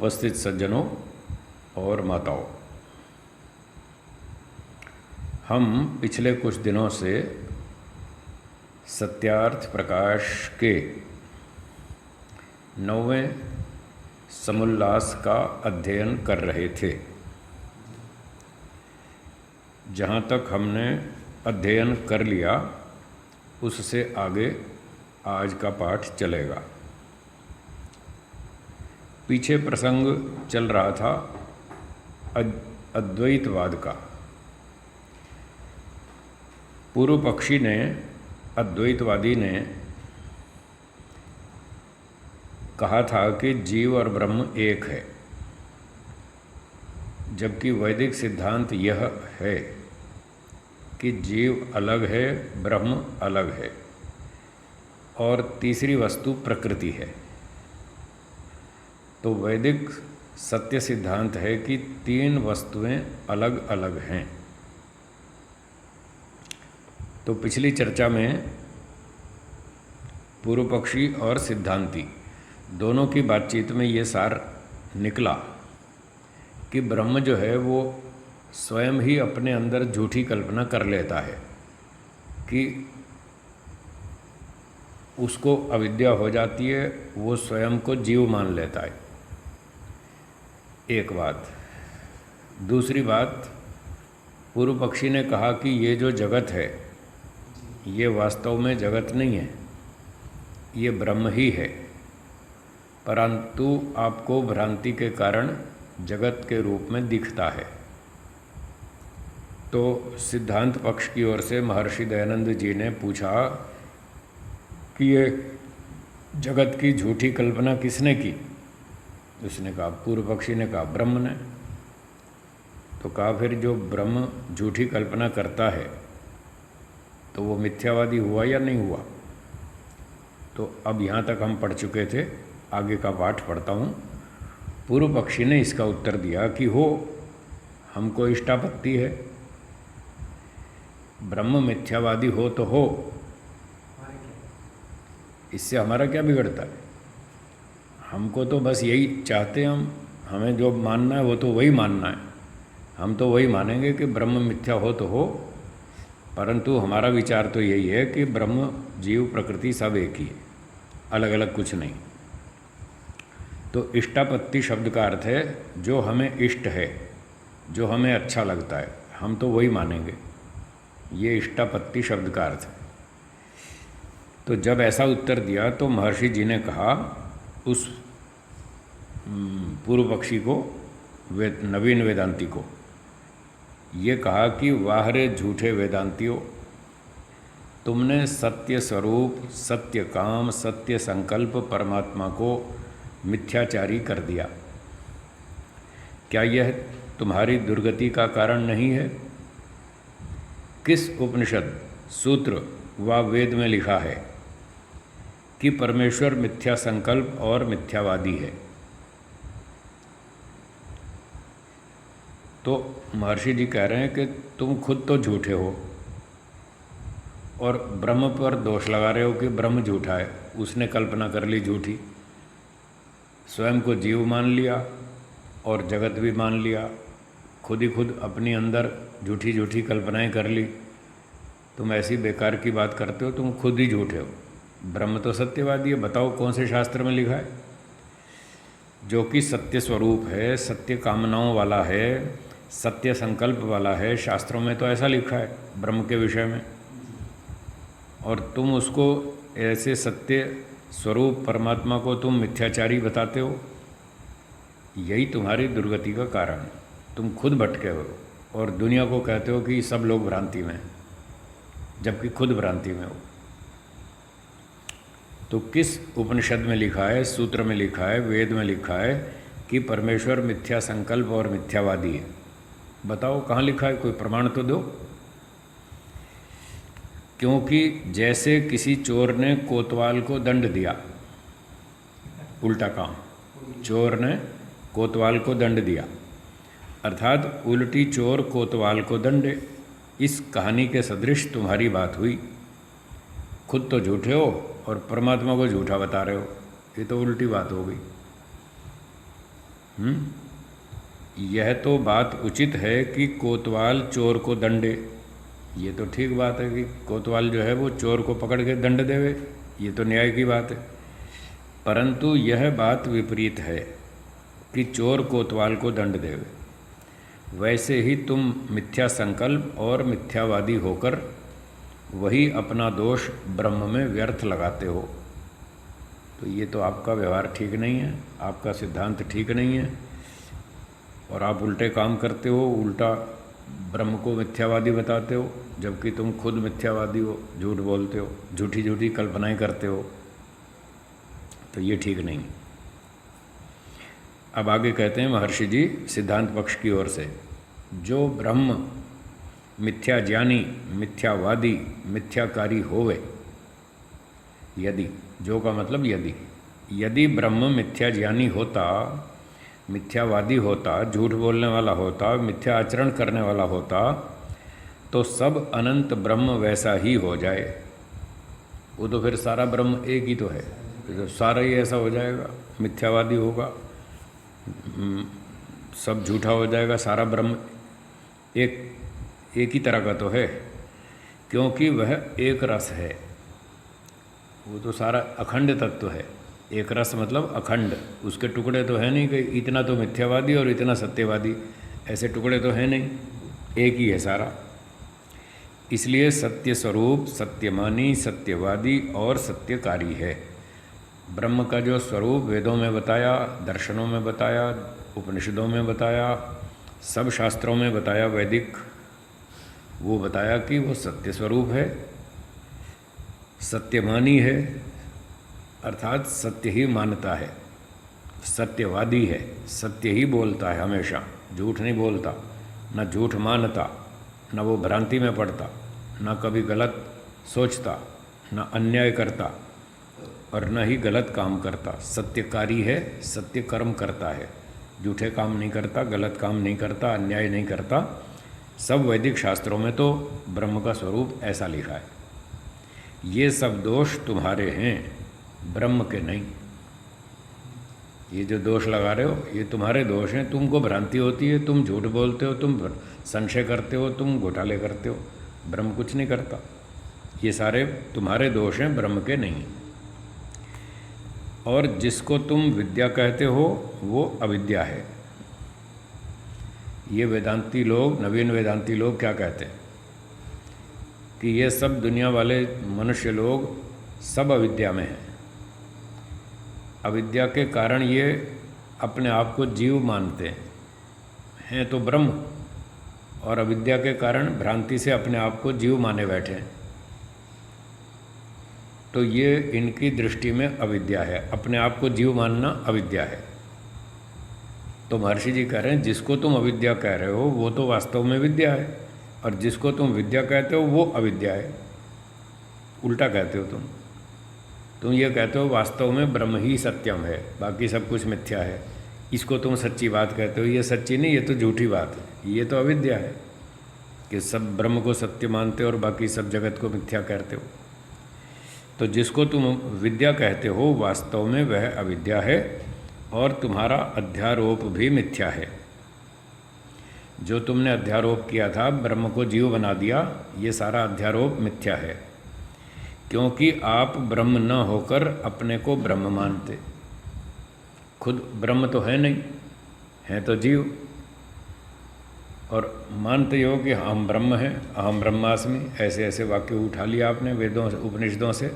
उपस्थित सज्जनों और माताओं, हम पिछले कुछ दिनों से सत्यार्थ प्रकाश के 9वें समुल्लास का अध्ययन कर रहे थे। जहाँ तक हमने अध्ययन कर लिया उससे आगे आज का पाठ चलेगा। पीछे प्रसंग चल रहा था अद्वैतवाद का। पूर्व पक्षी ने, अद्वैतवादी ने कहा था कि जीव और ब्रह्म एक है, जबकि वैदिक सिद्धांत यह है कि जीव अलग है, ब्रह्म अलग है और तीसरी वस्तु प्रकृति है। तो वैदिक सत्य सिद्धांत है कि तीन वस्तुएं अलग अलग हैं। तो पिछली चर्चा में पूर्व पक्षी और सिद्धांती दोनों की बातचीत में ये सार निकला कि ब्रह्म जो है वो स्वयं ही अपने अंदर झूठी कल्पना कर लेता है कि उसको अविद्या हो जाती है, वो स्वयं को जीव मान लेता है। एक बात। दूसरी बात, पूर्व पक्षी ने कहा कि ये जो जगत है ये वास्तव में जगत नहीं है, ये ब्रह्म ही है, परंतु आपको भ्रांति के कारण जगत के रूप में दिखता है। तो सिद्धांत पक्ष की ओर से महर्षि दयानंद जी ने पूछा कि ये जगत की झूठी कल्पना किसने की? उसने कहा, पूर्व पक्षी ने कहा, ब्रह्म ने। तो कहा, फिर जो ब्रह्म झूठी कल्पना करता है तो वो मिथ्यावादी हुआ या नहीं हुआ? तो अब यहाँ तक हम पढ़ चुके थे, आगे का पाठ पढ़ता हूँ। पूर्व पक्षी ने इसका उत्तर दिया कि हो, हमको इष्टापत्ति है, ब्रह्म मिथ्यावादी हो तो हो, इससे हमारा क्या बिगड़ता है? हमको तो बस यही चाहते हैं, हमें जो मानना है वो तो वही मानना है। हम तो वही मानेंगे कि ब्रह्म मिथ्या हो तो हो, परंतु हमारा विचार तो यही है कि ब्रह्म जीव प्रकृति सब एक ही है, अलग अलग कुछ नहीं। तो इष्टापत्ति शब्द का अर्थ है जो हमें इष्ट है, जो हमें अच्छा लगता है, हम तो वही मानेंगे। ये इष्टापत्ति शब्द का अर्थ है। तो जब ऐसा उत्तर दिया तो महर्षि जी ने कहा उस पूर्व पक्षी को, नवीन वेदांती को, ये कहा कि वाह रे झूठे वेदांतियों, तुमने सत्य स्वरूप, सत्य काम, सत्य संकल्प परमात्मा को मिथ्याचारी कर दिया। क्या यह तुम्हारी दुर्गति का कारण नहीं है? किस उपनिषद, सूत्र व वेद में लिखा है कि परमेश्वर मिथ्या संकल्प और मिथ्यावादी है? तो महर्षि जी कह रहे हैं कि तुम खुद तो झूठे हो और ब्रह्म पर दोष लगा रहे हो कि ब्रह्म झूठा है, उसने कल्पना कर ली झूठी, स्वयं को जीव मान लिया और जगत भी मान लिया, खुद ही खुद अपनी अंदर झूठी झूठी कल्पनाएं कर ली। तुम ऐसी बेकार की बात करते हो, तुम खुद ही झूठे हो। ब्रह्म तो सत्यवादी है, बताओ कौन से शास्त्र में लिखा है? जो कि सत्य स्वरूप है, सत्य कामनाओं वाला है, सत्य संकल्प वाला है, शास्त्रों में तो ऐसा लिखा है ब्रह्म के विषय में, और तुम उसको ऐसे सत्य स्वरूप परमात्मा को तुम मिथ्याचारी बताते हो। यही तुम्हारी दुर्गति का कारण है। तुम खुद भटके हो और दुनिया को कहते हो कि सब लोग भ्रांति में, जबकि खुद भ्रांति में हो। तो किस उपनिषद में लिखा है, सूत्र में लिखा है, वेद में लिखा है कि परमेश्वर मिथ्या संकल्प और मिथ्यावादी है? बताओ कहाँ लिखा है, कोई प्रमाण तो दो। क्योंकि जैसे किसी चोर ने कोतवाल को दंड दिया, उल्टा काम, चोर ने कोतवाल को दंड दिया, अर्थात उल्टी चोर कोतवाल को दंडे। इस कहानी के सदृश तुम्हारी बात हुई। खुद तो झूठे हो और परमात्मा को झूठा बता रहे हो, ये तो उल्टी बात हो गई। यह तो बात उचित है कि कोतवाल चोर को दंडे। ये तो ठीक बात है कि कोतवाल जो है वो चोर को पकड़ के दंड देवे, ये तो न्याय की बात है। परंतु यह बात विपरीत है कि चोर कोतवाल को दंड देवे। वैसे ही तुम मिथ्या संकल्प और मिथ्यावादी होकर वही अपना दोष ब्रह्म में व्यर्थ लगाते हो। तो ये तो आपका व्यवहार ठीक नहीं है, आपका सिद्धांत ठीक नहीं है, और आप उल्टे काम करते हो, उल्टा ब्रह्म को मिथ्यावादी बताते हो, जबकि तुम खुद मिथ्यावादी हो, झूठ बोलते हो, झूठी झूठी कल्पनाएं करते हो। तो ये ठीक नहीं। अब आगे कहते हैं महर्षि जी सिद्धांत पक्ष की ओर से, जो ब्रह्म मिथ्या ज्ञानी, मिथ्यावादी, मिथ्याकारी होवे, यदि, जो का मतलब यदि ब्रह्म मिथ्या ज्ञानी होता, मिथ्यावादी होता, झूठ बोलने वाला होता, मिथ्या आचरण करने वाला होता, तो सब अनंत ब्रह्म वैसा ही हो जाए। वो तो फिर सारा ब्रह्म एक ही तो है, तो सारा ही ऐसा हो जाएगा, मिथ्यावादी होगा, सब झूठा हो जाएगा, सारा ब्रह्म एक ही तरह का तो है, क्योंकि वह एक रस है। वो तो सारा अखंड तत्व है। एक रस मतलब अखंड, उसके टुकड़े तो है नहीं कि इतना तो मिथ्यावादी और इतना सत्यवादी, ऐसे टुकड़े तो है नहीं, एक ही है सारा। इसलिए सत्य स्वरूप सत्यमानी, सत्यवादी और सत्यकारी है। ब्रह्म का जो स्वरूप वेदों में बताया, दर्शनों में बताया, उपनिषदों में बताया, सब शास्त्रों में बताया, वैदिक, वो बताया कि वो सत्य स्वरूप है, सत्यमानी है, अर्थात सत्य ही मानता है, सत्यवादी है, सत्य ही बोलता है हमेशा, झूठ नहीं बोलता, न झूठ मानता, न वो भ्रांति में पड़ता, न कभी गलत सोचता, न अन्याय करता और न ही गलत काम करता। सत्यकारी है, सत्य कर्म करता है, झूठे काम नहीं करता, गलत काम नहीं करता, अन्याय नहीं करता। सब वैदिक शास्त्रों में तो ब्रह्म का स्वरूप ऐसा लिखा है। ये सब दोष तुम्हारे हैं, ब्रह्म के नहीं। ये जो दोष लगा रहे हो ये तुम्हारे दोष हैं, तुमको भ्रांति होती है, तुम झूठ बोलते हो, तुम संशय करते हो, तुम घोटाले करते हो, ब्रह्म कुछ नहीं करता। ये सारे तुम्हारे दोष हैं, ब्रह्म के नहीं। और जिसको तुम विद्या कहते हो वो अविद्या है। ये वेदांती लोग, नवीन वेदांती लोग क्या कहते हैं कि ये सब दुनिया वाले मनुष्य लोग सब अविद्या में हैं। अविद्या के कारण ये अपने आप को जीव मानते हैं तो ब्रह्म, और अविद्या के कारण भ्रांति से अपने आप को जीव माने बैठे हैं। तो ये इनकी दृष्टि में अविद्या है, अपने आप को जीव मानना अविद्या है। तो महर्षि जी कह रहे हैं जिसको तुम अविद्या कह रहे हो वो तो वास्तव में विद्या है, और जिसको तुम विद्या कहते हो वो अविद्या है। उल्टा कहते हो तुम ये कहते हो वास्तव में ब्रह्म ही सत्यम है, बाकी सब कुछ मिथ्या है, इसको तुम सच्ची बात कहते हो। ये सच्ची नहीं, ये तो झूठी बात है, ये तो अविद्या है कि सब ब्रह्म को सत्य मानते हो और बाकी सब जगत को मिथ्या कहते हो। तो जिसको तुम विद्या कहते हो वास्तव में वह अविद्या है, और तुम्हारा अध्यारोप भी मिथ्या है। जो तुमने अध्यारोप किया था, ब्रह्म को जीव बना दिया, ये सारा अध्यारोप मिथ्या है, क्योंकि आप ब्रह्म न होकर अपने को ब्रह्म मानते। खुद ब्रह्म तो है नहीं, है तो जीव, और मानते हो कि हम ब्रह्म हैं, अहम ब्रह्मास्मि, ऐसे ऐसे वाक्य उठा लिया आपने वेदों से, उपनिषदों से,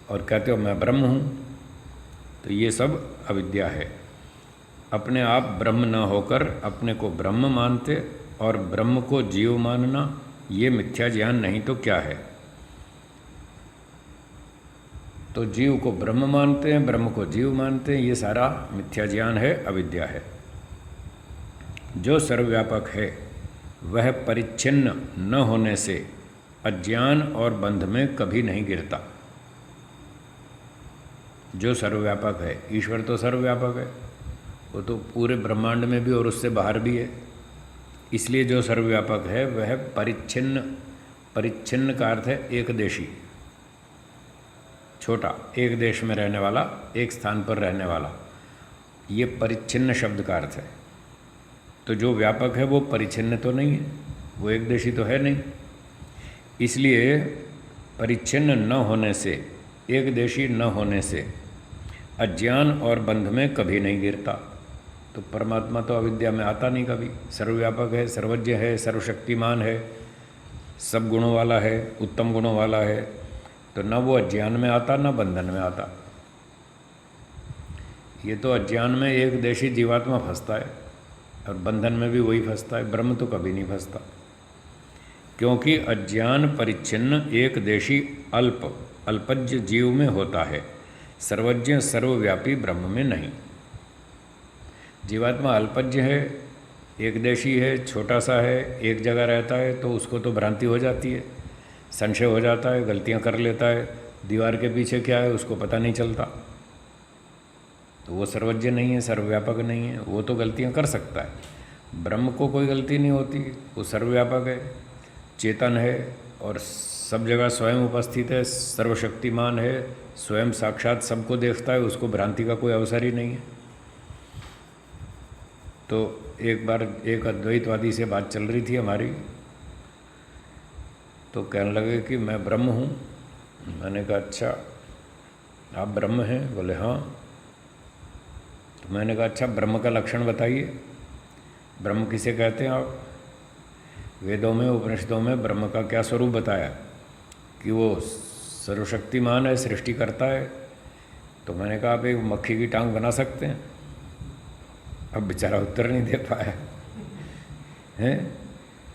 और कहते हो मैं ब्रह्म हूँ। तो ये सब अविद्या है। अपने आप ब्रह्म न होकर अपने को ब्रह्म मानते और ब्रह्म को जीव मानना, ये मिथ्या ज्ञान नहीं तो क्या है। तो जीव को ब्रह्म मानते हैं, ब्रह्म को जीव मानते हैं, ये सारा मिथ्या ज्ञान है, अविद्या है। जो सर्वव्यापक है वह परिच्छिन्न न होने से अज्ञान और बंध में कभी नहीं गिरता। जो सर्वव्यापक है, ईश्वर तो सर्वव्यापक है, वो तो पूरे ब्रह्मांड में भी और उससे बाहर भी है। इसलिए जो सर्वव्यापक है वह परिच्छिन्न, परिच्छिन्न का अर्थ है एकदेशी, छोटा, एक देश में रहने वाला, एक स्थान पर रहने वाला, ये परिच्छिन्न शब्द का अर्थ है। तो जो व्यापक है वो परिच्छिन्न तो नहीं है, वो एक देशी तो है नहीं, इसलिए परिच्छिन्न न होने से, एक देशी न होने से अज्ञान और बंध में कभी नहीं गिरता। तो परमात्मा तो अविद्या में आता नहीं कभी, सर्वव्यापक है, सर्वज्ञ है, सर्वशक्तिमान है, सब गुणों वाला है, उत्तम गुणों वाला है, तो न वो अज्ञान में आता न बंधन में आता। ये तो अज्ञान में एक देशी जीवात्मा फंसता है और बंधन में भी वही फंसता है, ब्रह्म तो कभी नहीं फंसता, क्योंकि अज्ञान परिच्छिन्न एक देशी अल्पज्ञ जीव में होता है, सर्वज्ञ सर्वव्यापी ब्रह्म में नहीं। जीवात्मा अल्पज्ञ है, एक देशी है, छोटा सा है, एक जगह रहता है, तो उसको तो भ्रांति हो जाती है, संशय हो जाता है, गलतियां कर लेता है, दीवार के पीछे क्या है उसको पता नहीं चलता। तो वो सर्वज्ञ नहीं है, सर्वव्यापक नहीं है, वो तो गलतियां कर सकता है। ब्रह्म को कोई गलती नहीं होती, वो सर्वव्यापक है, चेतन है और सब जगह स्वयं उपस्थित है, सर्वशक्तिमान है, स्वयं साक्षात सबको देखता है, उसको भ्रांति का कोई अवसर ही नहीं है। तो एक बार एक अद्वैतवादी से बात चल रही थी हमारी, तो कहने लगे कि मैं ब्रह्म हूँ। मैंने कहा अच्छा आप ब्रह्म हैं? बोले हाँ। तो मैंने कहा अच्छा ब्रह्म का लक्षण बताइए, ब्रह्म किसे कहते हैं आप? वेदों में उपनिषदों में ब्रह्म का क्या स्वरूप बताया कि वो सर्वशक्तिमान है, सृष्टि करता है। तो मैंने कहा आप एक मक्खी की टांग बना सकते हैं? अब बेचारा उत्तर नहीं दे पाया हैं,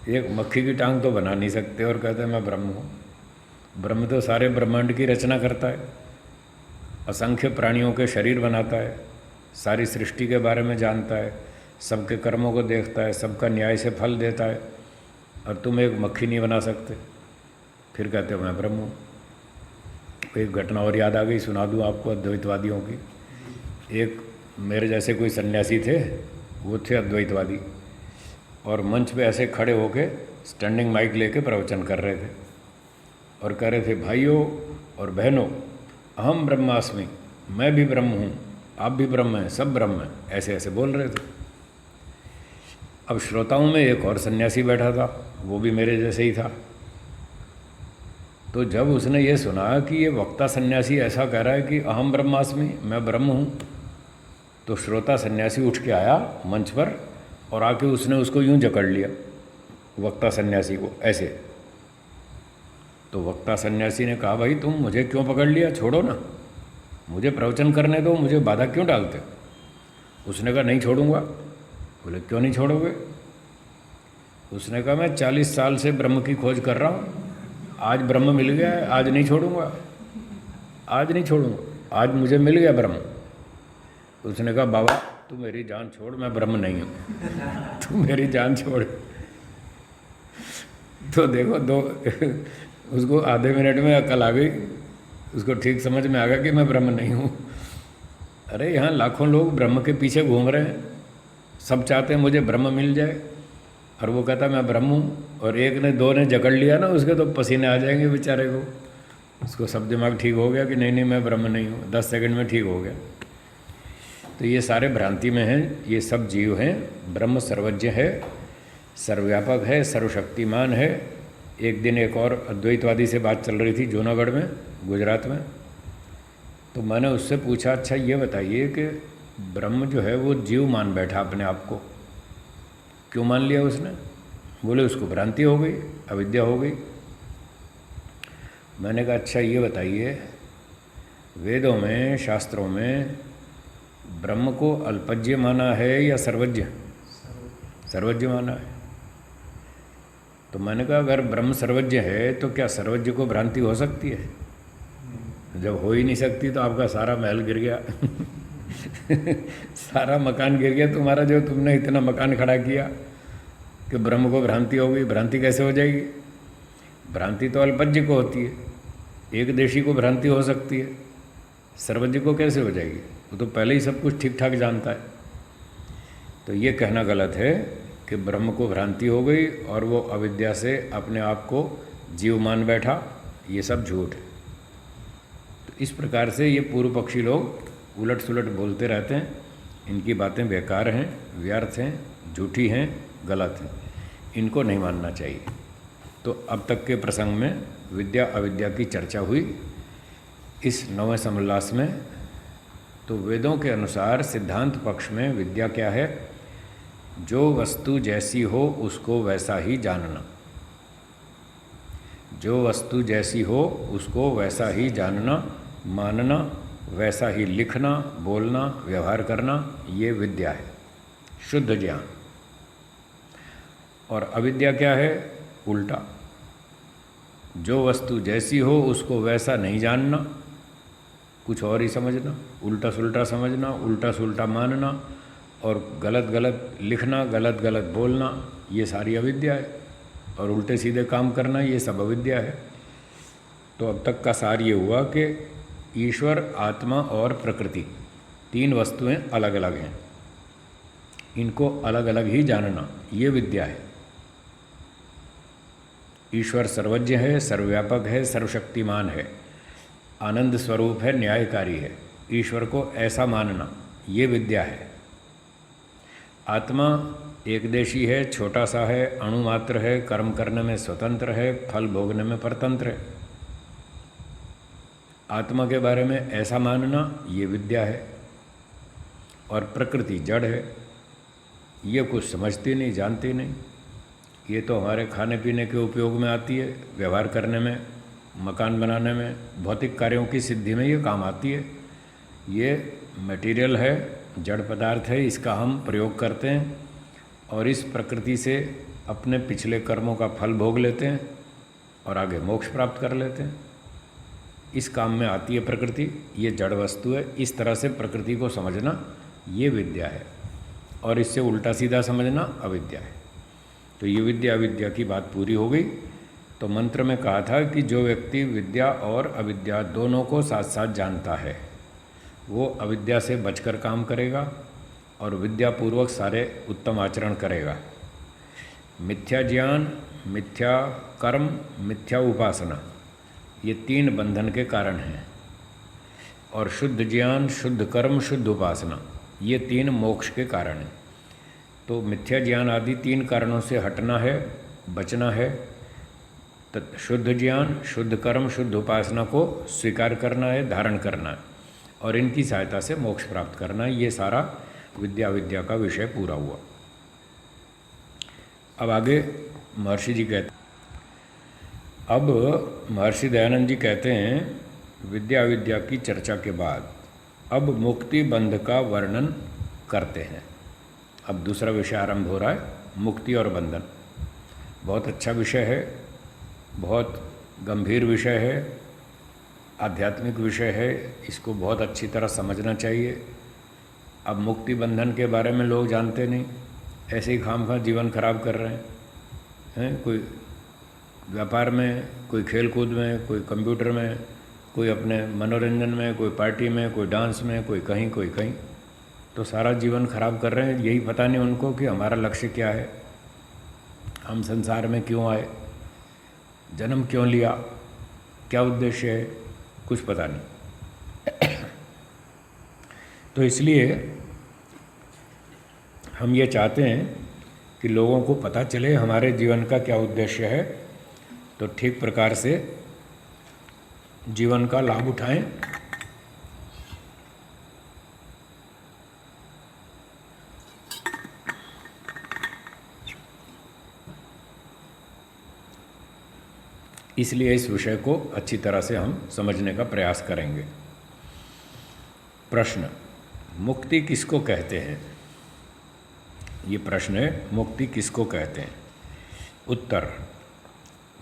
एक मक्खी की टांग तो बना नहीं सकते और कहते हैं मैं ब्रह्म हूँ। ब्रह्म तो सारे ब्रह्मांड की रचना करता है, असंख्य प्राणियों के शरीर बनाता है, सारी सृष्टि के बारे में जानता है, सबके कर्मों को देखता है, सबका न्याय से फल देता है, और तुम एक मक्खी नहीं बना सकते, फिर कहते हो मैं ब्रह्म हूँ। एक घटना और याद आ गई, सुना दूँ आपको अद्वैतवादियों की। एक मेरे जैसे कोई सन्यासी थे, वो थे अद्वैतवादी, और मंच पे ऐसे खड़े होके स्टैंडिंग माइक लेके प्रवचन कर रहे थे और कह रहे थे भाइयों और बहनों, अहम ब्रह्मास्मि, मैं भी ब्रह्म हूँ, आप भी ब्रह्म हैं, सब ब्रह्म हैं, ऐसे ऐसे बोल रहे थे। अब श्रोताओं में एक और सन्यासी बैठा था, वो भी मेरे जैसे ही था। तो जब उसने ये सुना कि ये वक्ता सन्यासी ऐसा कह रहा है कि अहम ब्रह्मास्मि, मैं ब्रह्म हूँ, तो श्रोता सन्यासी उठ के आया मंच पर और आके उसने उसको यूं जकड़ लिया, वक्ता सन्यासी को ऐसे। तो वक्ता सन्यासी ने कहा भाई तुम मुझे क्यों पकड़ लिया, छोड़ो ना, मुझे प्रवचन करने दो, मुझे बाधा क्यों डालते? उसने कहा नहीं छोड़ूंगा। बोले क्यों नहीं छोड़ोगे? उसने कहा मैं 40 साल से ब्रह्म की खोज कर रहा हूँ, आज ब्रह्म मिल गया है, आज नहीं छोड़ूंगा, आज नहीं छोड़ूंगा, आज मुझे मिल गया ब्रह्म। उसने कहा बाबा तू मेरी जान छोड़, मैं ब्रह्म नहीं हूँ, तू मेरी जान छोड़। तो देखो दो उसको आधे मिनट में अकल आ गई, उसको ठीक समझ में आ गया कि मैं ब्रह्म नहीं हूँ। अरे यहाँ लाखों लोग ब्रह्म के पीछे घूम रहे हैं, सब चाहते हैं मुझे ब्रह्म मिल जाए, और वो कहता मैं ब्रह्म हूँ, और एक ने दो ने जकड़ लिया ना, उसके तो पसीने आ जाएंगे बेचारे को। उसको सब दिमाग ठीक हो गया कि नहीं नहीं मैं ब्रह्म नहीं हूँ, 10 सेकंड में ठीक हो गया। तो ये सारे भ्रांति में हैं, ये सब जीव हैं। ब्रह्म सर्वज्ञ है, सर्वव्यापक है, सर्वशक्तिमान है। एक दिन एक और अद्वैतवादी से बात चल रही थी जूनागढ़ में, गुजरात में। तो मैंने उससे पूछा अच्छा ये बताइए कि ब्रह्म जो है वो जीव मान बैठा अपने आप को, क्यों मान लिया उसने? बोले उसको भ्रांति हो गई, अविद्या हो गई। मैंने कहा अच्छा ये बताइए, वेदों में शास्त्रों में ब्रह्म को अल्पज्ञ माना है या सर्वज्ञ? सर्वज्ञ माना है। तो मैंने कहा अगर ब्रह्म सर्वज्ञ है तो क्या सर्वज्ञ को भ्रांति हो सकती है? जब हो ही नहीं सकती तो आपका सारा महल गिर गया सारा मकान गिर गया तुम्हारा, जो तुमने इतना मकान खड़ा किया कि ब्रह्म को भ्रांति हो गई। भ्रांति कैसे हो जाएगी? भ्रांति तो अल्पज्ञ को होती है, एक देशी को भ्रांति हो सकती है, सर्वज्ञ को कैसे हो जाएगी? वो तो पहले ही सब कुछ ठीक ठाक जानता है। तो ये कहना गलत है कि ब्रह्म को भ्रांति हो गई और वो अविद्या से अपने आप को जीव मान बैठा, ये सब झूठ है। तो इस प्रकार से ये पूर्व पक्षी लोग उलट सुलट बोलते रहते हैं इनकी बातें बेकार हैं, व्यर्थ हैं, झूठी हैं, गलत हैं, इनको नहीं मानना चाहिए। तो अब तक के प्रसंग में विद्या अविद्या की चर्चा हुई। इस 9वें समोल्लास में तो वेदों के अनुसार सिद्धांत पक्ष में विद्या क्या है? जो वस्तु जैसी हो उसको वैसा ही जानना, जो वस्तु जैसी हो उसको वैसा ही जानना, मानना, वैसा ही लिखना, बोलना, व्यवहार करना, ये विद्या है, शुद्ध ज्ञान। और अविद्या क्या है? उल्टा, जो वस्तु जैसी हो उसको वैसा नहीं जानना, कुछ और ही समझना, उल्टा सुल्टा समझना, उल्टा सुल्टा मानना और गलत गलत लिखना, गलत गलत बोलना, ये सारी अविद्या है। और उल्टे सीधे काम करना, ये सब अविद्या है। तो अब तक का सार ये हुआ कि ईश्वर, आत्मा और प्रकृति, तीन वस्तुएं अलग अलग हैं, इनको अलग अलग ही जानना, ये विद्या है। ईश्वर सर्वज्ञ है, सर्वव्यापक है, सर्वशक्तिमान है, आनंद स्वरूप है, न्यायकारी है, ईश्वर को ऐसा मानना, ये विद्या है। आत्मा एकदेशी है, छोटा सा है, अणुमात्र है, कर्म करने में स्वतंत्र है, फल भोगने में परतंत्र है। आत्मा के बारे में ऐसा मानना, ये विद्या है। और प्रकृति जड़ है, ये कुछ समझती नहीं, जानती नहीं, ये तो हमारे खाने पीने के उपयोग में आती है, व्यवहार करने में, मकान बनाने में, भौतिक कार्यों की सिद्धि में ये काम आती है। ये मटेरियल है, जड़ पदार्थ है, इसका हम प्रयोग करते हैं और इस प्रकृति से अपने पिछले कर्मों का फल भोग लेते हैं और आगे मोक्ष प्राप्त कर लेते हैं। इस काम में आती है प्रकृति, ये जड़ वस्तु है। इस तरह से प्रकृति को समझना, ये विद्या है। और इससे उल्टा सीधा समझना अविद्या है। तो ये विद्या अविद्या की बात पूरी हो गई। तो मंत्र में कहा था कि जो व्यक्ति विद्या और अविद्या दोनों को साथ साथ जानता है, वो अविद्या से बचकर काम करेगा और विद्यापूर्वक सारे उत्तम आचरण करेगा। मिथ्या ज्ञान, मिथ्या कर्म, मिथ्या उपासना, ये तीन बंधन के कारण हैं। और शुद्ध ज्ञान, शुद्ध कर्म, शुद्ध उपासना, ये तीन मोक्ष के कारण हैं। तो मिथ्या ज्ञान आदि तीन कारणों से हटना है, बचना है। तो शुद्ध ज्ञान, शुद्ध कर्म, शुद्ध उपासना को स्वीकार करना है, धारण करना है और इनकी सहायता से मोक्ष प्राप्त करना है। ये सारा विद्या विद्या का विषय पूरा हुआ। अब आगे महर्षि जी कहते, अब महर्षि दयानंद जी कहते हैं, विद्या विद्या की चर्चा के बाद अब मुक्ति बंध का वर्णन करते हैं। अब दूसरा विषय आरंभ हो रहा है, मुक्ति और बंधन। बहुत अच्छा विषय है, बहुत गंभीर विषय है, आध्यात्मिक विषय है, इसको बहुत अच्छी तरह समझना चाहिए। अब मुक्ति बंधन के बारे में लोग जानते नहीं, ऐसे ही खामखा जीवन खराब कर रहे हैं। कोई व्यापार में, कोई खेल कूद में, कोई कंप्यूटर में, कोई अपने मनोरंजन में, कोई पार्टी में, कोई डांस में, कोई कहीं कोई कहीं, तो सारा जीवन खराब कर रहे हैं। यही पता नहीं उनको कि हमारा लक्ष्य क्या है, हम संसार में क्यों आए, जन्म क्यों लिया, क्या उद्देश्य है, कुछ पता नहीं। तो इसलिए हम ये चाहते हैं कि लोगों को पता चले हमारे जीवन का क्या उद्देश्य है, तो ठीक प्रकार से जीवन का लाभ उठाएं। इसलिए इस विषय को अच्छी तरह से हम समझने का प्रयास करेंगे। प्रश्न, मुक्ति किसको कहते हैं? ये प्रश्न है, मुक्ति किसको कहते हैं? उत्तर,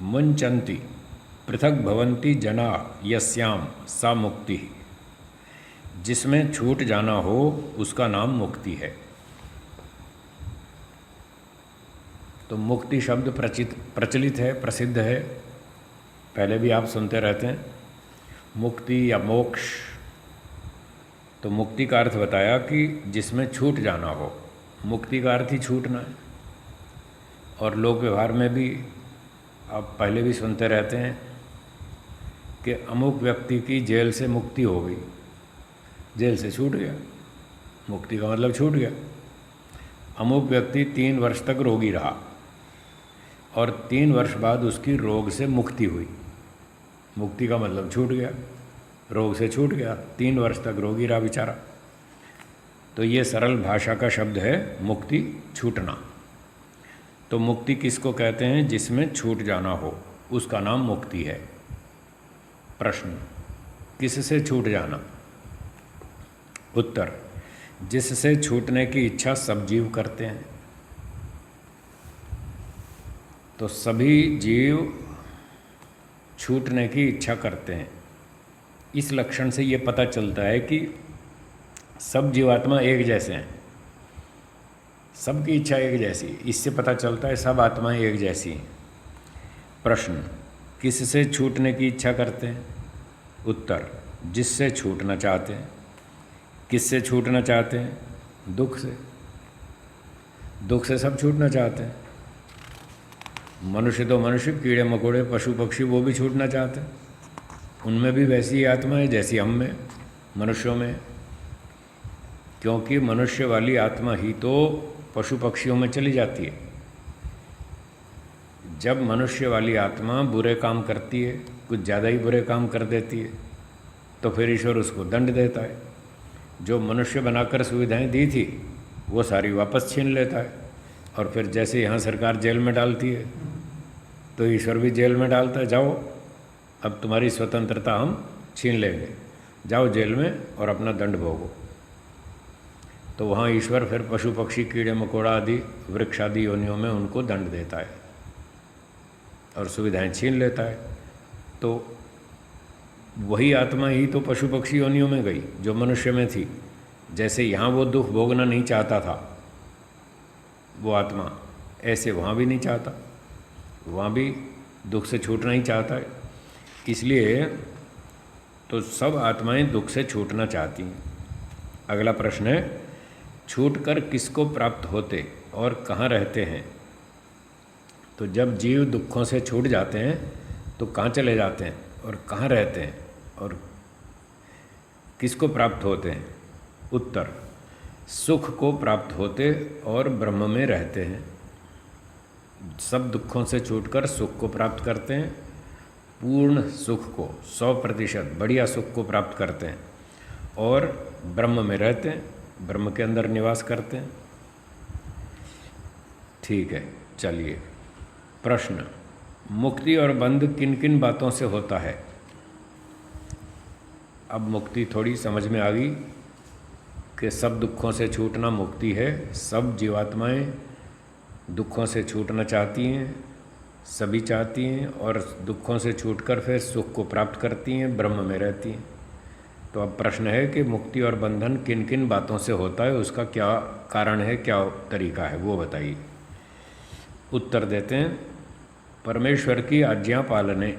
मुंचन्ति पृथक भवन्ति जना यस्याम सा मुक्ति, जिसमें छूट जाना हो उसका नाम मुक्ति है। तो मुक्ति शब्द प्रचलित है, प्रसिद्ध है, पहले भी आप सुनते रहते हैं, मुक्ति या मोक्ष। तो मुक्ति का अर्थ बताया कि जिसमें छूट जाना हो, मुक्ति का अर्थ ही छूटना है। और लोक व्यवहार में भी आप पहले भी सुनते रहते हैं कि अमुक व्यक्ति की जेल से मुक्ति हो गई, जेल से छूट गया। मुक्ति का मतलब छूट गया। अमुक व्यक्ति 3 वर्ष तक रोगी रहा और 3 वर्ष बाद उसकी रोग से मुक्ति हुई, मुक्ति का मतलब छूट गया, रोग से छूट गया, 3 वर्ष तक रोगी रहा बेचारा। तो ये सरल भाषा का शब्द है मुक्ति, छूटना। तो मुक्ति किसको कहते हैं? जिसमें छूट जाना हो, उसका नाम मुक्ति है। प्रश्न, किससे छूट जाना? उत्तर, जिससे छूटने की इच्छा सब जीव करते हैं। तो सभी जीव छूटने की इच्छा करते हैं। इस लक्षण से ये पता चलता है कि सब जीवात्मा एक जैसे हैं, सबकी इच्छा एक जैसी। इससे पता चलता है सब आत्माएं एक जैसी हैं। प्रश्न, किससे छूटने की इच्छा करते हैं? उत्तर, जिससे छूटना चाहते हैं। किससे छूटना चाहते हैं? दुख से। दुख से सब छूटना चाहते हैं। मनुष्य तो मनुष्य, कीड़े मकोड़े, पशु पक्षी, वो भी छूटना चाहते हैं। उनमें भी वैसी ही आत्मा है जैसी हम में, मनुष्यों में। क्योंकि मनुष्य वाली आत्मा ही तो पशु पक्षियों में चली जाती है। जब मनुष्य वाली आत्मा बुरे काम करती है, कुछ ज़्यादा ही बुरे काम कर देती है, तो फिर ईश्वर उसको दंड देता है। जो मनुष्य बनाकर सुविधाएं दी थी वो सारी वापस छीन लेता है। और फिर जैसे यहाँ सरकार जेल में डालती है तो ईश्वर भी जेल में डालता है, जाओ अब तुम्हारी स्वतंत्रता हम छीन लेंगे, जाओ जेल में और अपना दंड भोगो। तो वहाँ ईश्वर फिर पशु पक्षी, कीड़े मकोड़ा आदि, वृक्ष आदि योनियों में उनको दंड देता है और सुविधाएं छीन लेता है। तो वही आत्मा ही तो पशु पक्षी योनियों में गई जो मनुष्य में थी। जैसे यहाँ वो दुख भोगना नहीं चाहता था वो आत्मा, ऐसे वहाँ भी नहीं चाहता, वहाँ भी दुख से छूटना ही चाहता है। इसलिए तो सब आत्माएं दुख से छूटना चाहती हैं। अगला प्रश्न है, छूटकर किसको प्राप्त होते और कहाँ रहते हैं? तो जब जीव दुखों से छूट जाते हैं तो कहाँ चले जाते हैं और कहाँ रहते हैं और किसको प्राप्त होते हैं? उत्तर, सुख को प्राप्त होते और ब्रह्म में रहते हैं। सब दुखों से छूटकर सुख को प्राप्त करते हैं, पूर्ण सुख को, 100% बढ़िया सुख को प्राप्त करते हैं और ब्रह्म में रहते हैं, ब्रह्म के अंदर निवास करते हैं। ठीक है, चलिए। प्रश्न, मुक्ति और बंध किन किन बातों से होता है? अब मुक्ति थोड़ी समझ में आ गई कि सब दुखों से छूटना मुक्ति है। सब जीवात्माएं दुखों से छूटना चाहती हैं, सभी चाहती हैं, और दुखों से छूटकर फिर सुख को प्राप्त करती हैं, ब्रह्म में रहती हैं। तो अब प्रश्न है कि मुक्ति और बंधन किन किन बातों से होता है, उसका क्या कारण है, क्या तरीका है, वो बताइए। उत्तर देते हैं, परमेश्वर की आज्ञा पालने,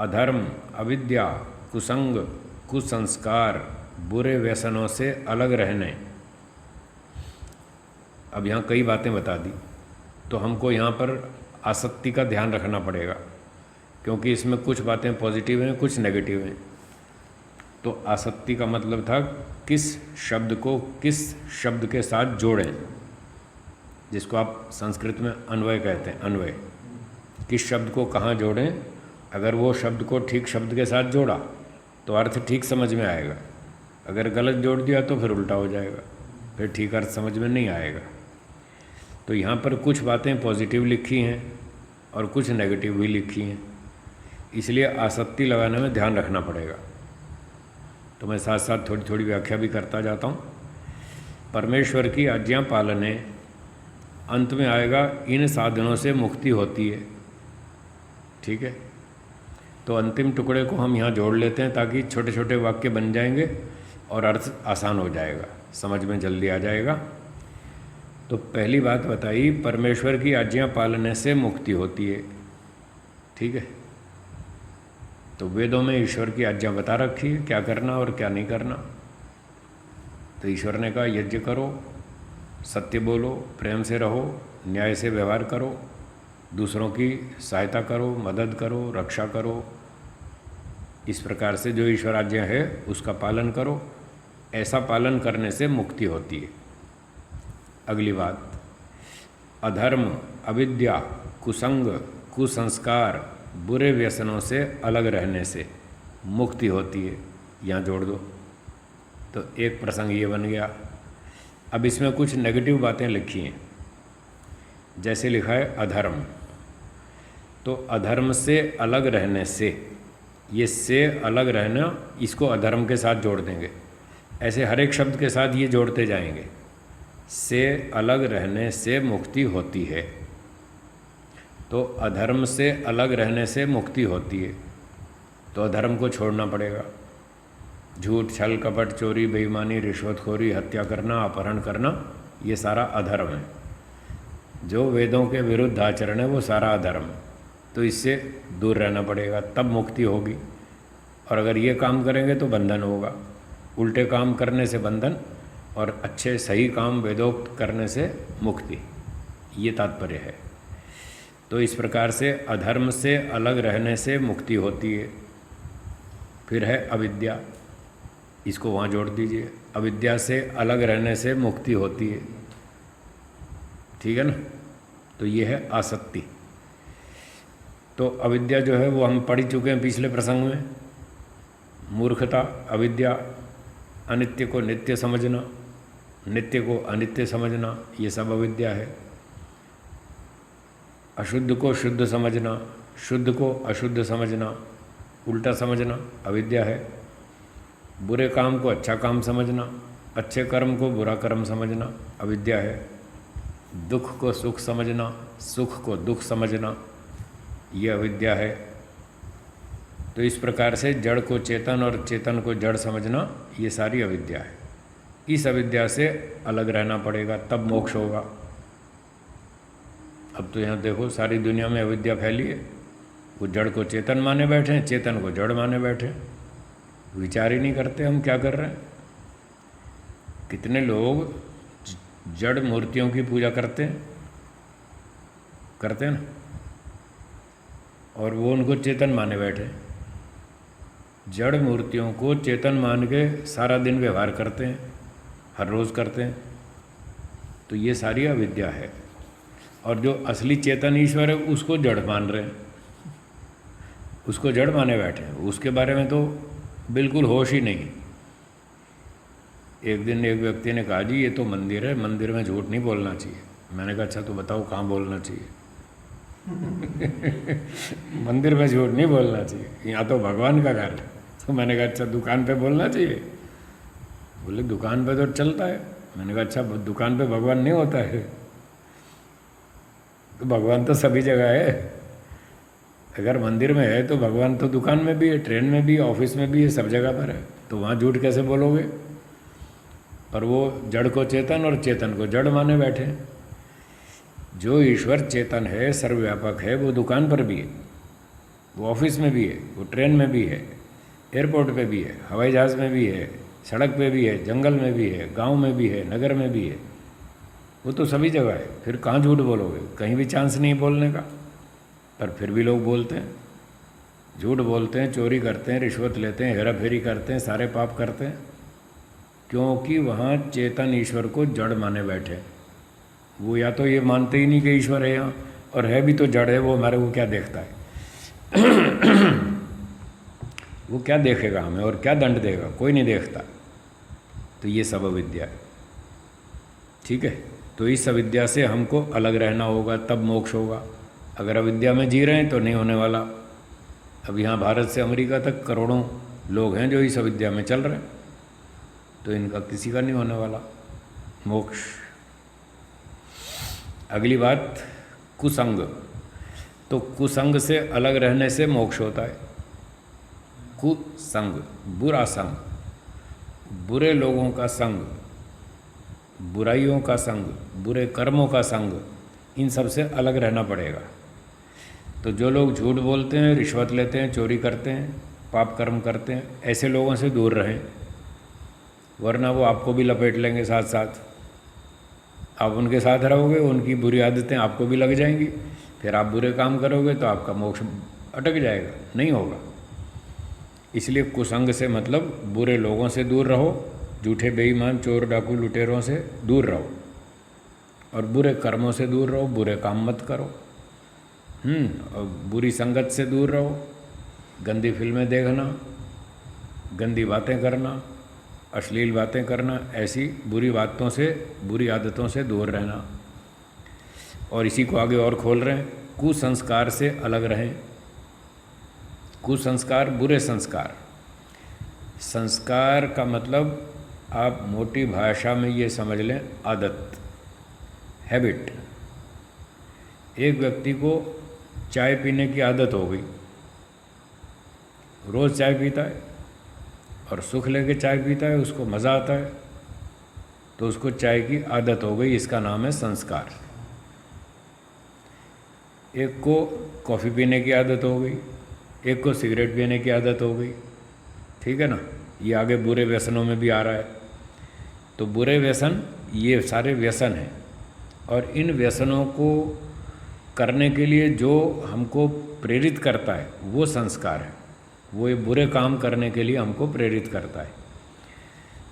अधर्म, अविद्या, कुसंग, कुसंस्कार, बुरे व्यसनों से अलग रहने। अब यहाँ कई बातें बता दी, तो हमको यहाँ पर आसक्ति का ध्यान रखना पड़ेगा, क्योंकि इसमें कुछ बातें पॉजिटिव हैं, कुछ नेगेटिव हैं। तो आसक्ति का मतलब था किस शब्द को किस शब्द के साथ जोड़ें, जिसको आप संस्कृत में अन्वय कहते हैं। अन्वय, किस शब्द को कहाँ जोड़ें। अगर वो शब्द को ठीक शब्द के साथ जोड़ा तो अर्थ ठीक समझ में आएगा, अगर गलत जोड़ दिया तो फिर उल्टा हो जाएगा, फिर ठीक अर्थ समझ में नहीं आएगा। तो यहाँ पर कुछ बातें पॉजिटिव लिखी हैं और कुछ नेगेटिव भी लिखी हैं, इसलिए आसक्ति लगाने में ध्यान रखना पड़ेगा। तो मैं साथ साथ थोड़ी थोड़ी व्याख्या भी करता जाता हूँ। परमेश्वर की आज्ञा पालने, अंत में आएगा इन साधनों से मुक्ति होती है। ठीक है, तो अंतिम टुकड़े को हम यहाँ जोड़ लेते हैं ताकि छोटे छोटे वाक्य बन जाएंगे और अर्थ आसान हो जाएगा, समझ में जल्दी आ जाएगा। तो पहली बात बताई, परमेश्वर की आज्ञा पालने से मुक्ति होती है। ठीक है, तो वेदों में ईश्वर की आज्ञा बता रखी है क्या करना और क्या नहीं करना। तो ईश्वर ने कहा यज्ञ करो, सत्य बोलो, प्रेम से रहो, न्याय से व्यवहार करो, दूसरों की सहायता करो, मदद करो, रक्षा करो। इस प्रकार से जो ईश्वर आज्ञा है उसका पालन करो, ऐसा पालन करने से मुक्ति होती है। अगली बात, अधर्म, अविद्या, कुसंग, कुसंस्कार, बुरे व्यसनों से अलग रहने से मुक्ति होती है। यहाँ जोड़ दो तो एक प्रसंग ये बन गया। अब इसमें कुछ नेगेटिव बातें लिखी हैं, जैसे लिखा है अधर्म, तो अधर्म से अलग रहने से, ये से अलग रहना, इसको अधर्म के साथ जोड़ देंगे। ऐसे हर एक शब्द के साथ ये जोड़ते जाएंगे। से अलग रहने से मुक्ति होती है, तो अधर्म से अलग रहने से मुक्ति होती है, तो अधर्म को छोड़ना पड़ेगा। झूठ, छल, कपट, चोरी, बेईमानी, रिश्वतखोरी, हत्या करना, अपहरण करना, ये सारा अधर्म है। जो वेदों के विरुद्ध आचरण है वो सारा अधर्म है, तो इससे दूर रहना पड़ेगा, तब मुक्ति होगी। और अगर ये काम करेंगे तो बंधन होगा। उल्टे काम करने से बंधन और अच्छे सही काम वेदोक्त करने से मुक्ति, ये तात्पर्य है। तो इस प्रकार से अधर्म से अलग रहने से मुक्ति होती है। फिर है अविद्या, इसको वहाँ जोड़ दीजिए। अविद्या से अलग रहने से मुक्ति होती है, ठीक है ना। तो ये है आसक्ति। तो अविद्या जो है वो हम पढ़ चुके हैं पिछले प्रसंग में। मूर्खता, अविद्या, अनित्य को नित्य समझना, नित्य को अनित्य समझना, ये सब अविद्या है। अशुद्ध को शुद्ध समझना, शुद्ध को अशुद्ध समझना, उल्टा समझना, अविद्या है। बुरे काम को अच्छा काम समझना, अच्छे कर्म को बुरा कर्म समझना, अविद्या है। दुख को सुख समझना, सुख को दुख समझना, ये अविद्या है। तो इस प्रकार से जड़ को चेतन और चेतन को जड़ समझना, ये सारी अविद्या है। इस अविद्या से अलग रहना पड़ेगा, तब मोक्ष होगा। अब तो यहाँ देखो सारी दुनिया में अविद्या फैली है। वो जड़ को चेतन माने बैठे हैं, चेतन को जड़ माने बैठे हैं। विचार ही नहीं करते हम क्या कर रहे हैं। कितने लोग जड़ मूर्तियों की पूजा करते हैं ना, और वो उनको चेतन माने बैठे। जड़ मूर्तियों को चेतन मान के सारा दिन व्यवहार करते हैं, हर रोज़ करते हैं। तो ये सारी अविद्या है। और जो असली चेतन ईश्वर है उसको जड़ मान रहे हैं, उसको जड़ माने बैठे हैं। उसके बारे में तो बिल्कुल होश ही नहीं। एक दिन एक व्यक्ति ने कहा, जी ये तो मंदिर है, मंदिर में झूठ नहीं बोलना चाहिए। मैंने कहा अच्छा तो बताओ कहाँ बोलना चाहिए। मंदिर में झूठ नहीं बोलना चाहिए, यहाँ तो भगवान का घर है। तो मैंने कहा अच्छा दुकान पे बोलना चाहिए। बोले दुकान पे तो चलता है। मैंने कहा अच्छा दुकान पे भगवान नहीं होता है। तो भगवान तो सभी जगह है। अगर मंदिर में है तो भगवान तो दुकान में भी है, ट्रेन में भी है, ऑफिस में भी है, सब जगह पर है। तो वहाँ झूठ कैसे बोलोगे। पर वो जड़ को चेतन और चेतन को जड़ माने बैठे। जो ईश्वर चेतन है, सर्वव्यापक है, वो दुकान पर भी है, वो ऑफिस में भी है, वो ट्रेन में भी है, एयरपोर्ट पे भी है, हवाई जहाज़ में भी है, सड़क पे भी है, जंगल में भी है, गांव में भी है, नगर में भी है। वो तो सभी जगह है। फिर कहाँ झूठ बोलोगे। कहीं भी चांस नहीं बोलने का, पर फिर भी लोग बोलते हैं, झूठ बोलते हैं, चोरी करते हैं, रिश्वत लेते हैं, हेरा फेरी करते हैं, सारे पाप करते हैं, क्योंकि वहाँ चेतन ईश्वर को जड़ माने बैठे। वो या तो ये मानते ही नहीं कि ईश्वर है यहाँ, और है भी तो जड़ है। वो हमारे को क्या देखता है। वो क्या देखेगा हमें और क्या दंड देगा, कोई नहीं देखता। तो ये सब अविद्या है, ठीक है। तो इस अविद्या से हमको अलग रहना होगा, तब मोक्ष होगा। अगर अविद्या में जी रहे हैं तो नहीं होने वाला। अब यहाँ भारत से अमेरिका तक करोड़ों लोग हैं जो इस अविद्या में चल रहे हैं, तो इनका किसी का नहीं होने वाला मोक्ष। अगली बात, कुसंग। तो कुसंग से अलग रहने से मोक्ष होता है। कुसंग, बुरा संग, बुरे लोगों का संग, बुराइयों का संग, बुरे कर्मों का संग, इन सब से अलग रहना पड़ेगा। तो जो लोग झूठ बोलते हैं, रिश्वत लेते हैं, चोरी करते हैं, पाप कर्म करते हैं, ऐसे लोगों से दूर रहें, वरना वो आपको भी लपेट लेंगे साथ साथ। आप उनके साथ रहोगे, उनकी बुरी आदतें आपको भी लग जाएंगी, फिर आप बुरे काम करोगे तो आपका मोक्ष अटक जाएगा, नहीं होगा। इसलिए कुसंग से मतलब बुरे लोगों से दूर रहो, झूठे बेईमान चोर डाकू लुटेरों से दूर रहो और बुरे कर्मों से दूर रहो, बुरे काम मत करो। और बुरी संगत से दूर रहो, गंदी फिल्में देखना, गंदी बातें करना, अश्लील बातें करना, ऐसी बुरी बातों से, बुरी आदतों से दूर रहना। और इसी को आगे और खोल रहे हैं, कुसंस्कार से अलग रहें। कुसंस्कार बुरे संस्कार। संस्कार का मतलब आप मोटी भाषा में ये समझ लें, आदत, हैबिट। एक व्यक्ति को चाय पीने की आदत हो गई, रोज़ चाय पीता है और सुख लेके चाय पीता है, उसको मज़ा आता है, तो उसको चाय की आदत हो गई, इसका नाम है संस्कार। एक को कॉफ़ी पीने की आदत हो गई, एक को सिगरेट पीने की आदत हो गई, ठीक है ना। ये आगे बुरे व्यसनों में भी आ रहा है। तो बुरे व्यसन, ये सारे व्यसन हैं, और इन व्यसनों को करने के लिए जो हमको प्रेरित करता है वो संस्कार है। वो ये बुरे काम करने के लिए हमको प्रेरित करता है।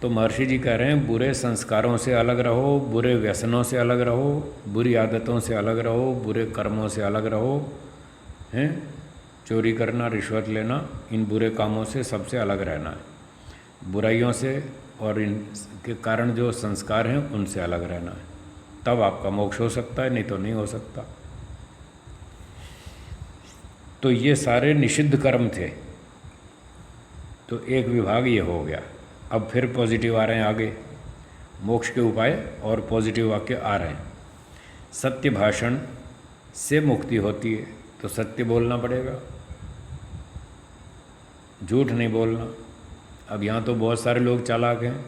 तो महर्षि जी कह रहे हैं, बुरे संस्कारों से अलग रहो, बुरे व्यसनों से अलग रहो, बुरी आदतों से अलग रहो, बुरे कर्मों से अलग रहो, हैं, चोरी करना, रिश्वत लेना, इन बुरे कामों से सबसे अलग रहना है। बुराइयों से और इनके कारण जो संस्कार हैं उनसे अलग रहना है, तब आपका मोक्ष हो सकता है, नहीं तो नहीं हो सकता। तो ये सारे निषिद्ध कर्म थे। तो एक विभाग ये हो गया। अब फिर पॉजिटिव आ रहे हैं आगे, मोक्ष के उपाय और पॉजिटिव वाक्य आ रहे हैं। सत्य भाषण से मुक्ति होती है, तो सत्य बोलना पड़ेगा, झूठ नहीं बोलना। अब यहाँ तो बहुत सारे लोग चालाक हैं,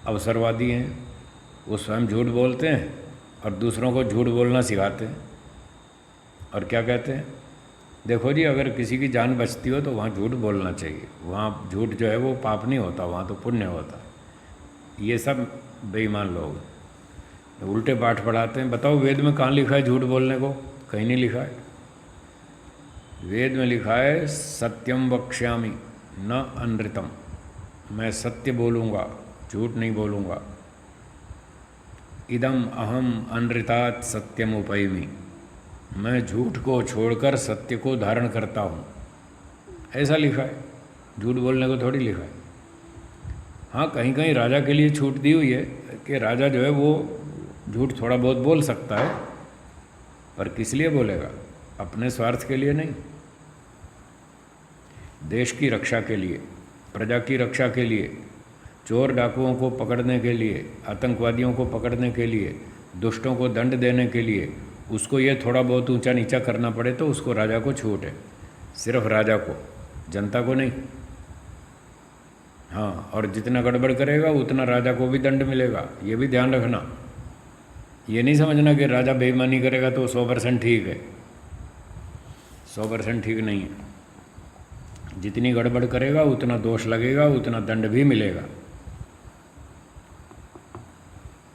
अवसरवादी हैं, वो स्वयं झूठ बोलते हैं और दूसरों को झूठ बोलना सिखाते हैं। और क्या कहते हैं, देखो जी, अगर किसी की जान बचती हो तो वहाँ झूठ बोलना चाहिए, वहाँ झूठ जो है वो पाप नहीं होता, वहाँ तो पुण्य होता है। ये सब बेईमान लोग उल्टे पाठ पढ़ाते हैं। बताओ वेद में कहाँ लिखा है झूठ बोलने को? कहीं नहीं लिखा है। वेद में लिखा है सत्यम वक्ष्यामि न अनृतम, मैं सत्य बोलूँगा, झूठ नहीं बोलूँगा। इदम अहम अनृतात् सत्यम उपैमि, मैं झूठ को छोड़कर सत्य को धारण करता हूँ, ऐसा लिखा है। झूठ बोलने को थोड़ी लिखा है। हाँ, कहीं कहीं राजा के लिए छूट दी हुई है कि राजा जो है वो झूठ थोड़ा बहुत बोल सकता है, पर किस लिए बोलेगा? अपने स्वार्थ के लिए नहीं, देश की रक्षा के लिए, प्रजा की रक्षा के लिए, चोर डाकुओं को पकड़ने के लिए, आतंकवादियों को पकड़ने के लिए, दुष्टों को दंड देने के लिए उसको ये थोड़ा बहुत ऊंचा नीचा करना पड़े तो उसको राजा को छूट है, सिर्फ राजा को, जनता को नहीं। हाँ, और जितना गड़बड़ करेगा उतना राजा को भी दंड मिलेगा, ये भी ध्यान रखना। ये नहीं समझना कि राजा बेईमानी करेगा तो 100% ठीक है, 100% ठीक नहीं है। जितनी गड़बड़ करेगा उतना दोष लगेगा, उतना दंड भी मिलेगा।